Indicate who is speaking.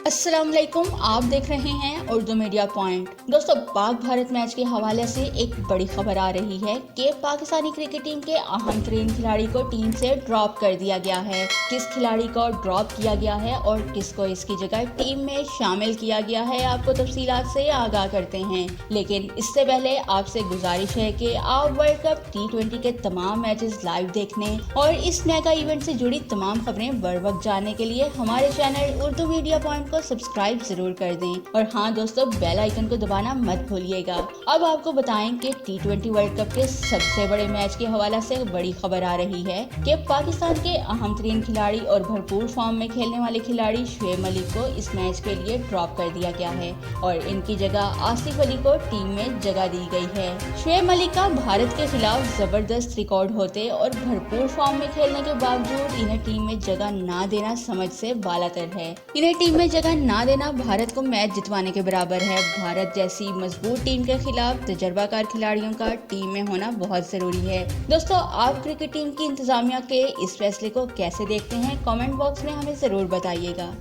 Speaker 1: अस्सलाम वालेकुम, आप देख रहे हैं उर्दू मीडिया पॉइंट। दोस्तों, पाक भारत मैच के हवाले से एक बड़ी खबर आ रही है कि पाकिस्तानी क्रिकेट टीम के अहम तरीन खिलाड़ी को टीम से ड्रॉप कर दिया गया है। किस खिलाड़ी को ड्रॉप किया गया है और किसको इसकी जगह टीम में शामिल किया गया है, आपको तफसीलात से आगाह करते हैं। लेकिन इससे पहले आपसे गुजारिश है कि आप वर्ल्ड कप T20 के तमाम मैचेस लाइव देखने और इस मेगा इवेंट से जुड़ी तमाम खबरें बर वक्त जानने के लिए हमारे चैनल उर्दू मीडिया पॉइंट को सब्सक्राइब जरूर कर दें। और हाँ दोस्तों, बेल आइकन को दबाना मत भूलिएगा। अब आपको बताएं कि T20 वर्ल्ड कप के सबसे बड़े मैच के हवाले से बड़ी खबर आ रही है कि पाकिस्तान के अहम तरीन खिलाड़ी और भरपूर फॉर्म में खेलने वाले खिलाड़ी शुएब मलिक को इस मैच के लिए ड्रॉप कर दिया गया है और इनकी जगह आसिफ अली को टीम में जगह दी गई है। शुएब मलिक का भारत के खिलाफ जबरदस्त रिकॉर्ड होते और भरपूर फॉर्म में खेलने के बावजूद इन्हें टीम में जगह ना देना समझ से बालातर है। इन्हें टीम में जगह ना देना भारत को मैच जितवाने के बराबर है। भारत जैसी मजबूत टीम के खिलाफ तजर्बाकार खिलाड़ियों का टीम में होना बहुत जरूरी है। दोस्तों, आप क्रिकेट टीम की इंतजामिया के इस फैसले को कैसे देखते हैं, कमेंट बॉक्स में हमें जरूर बताइएगा।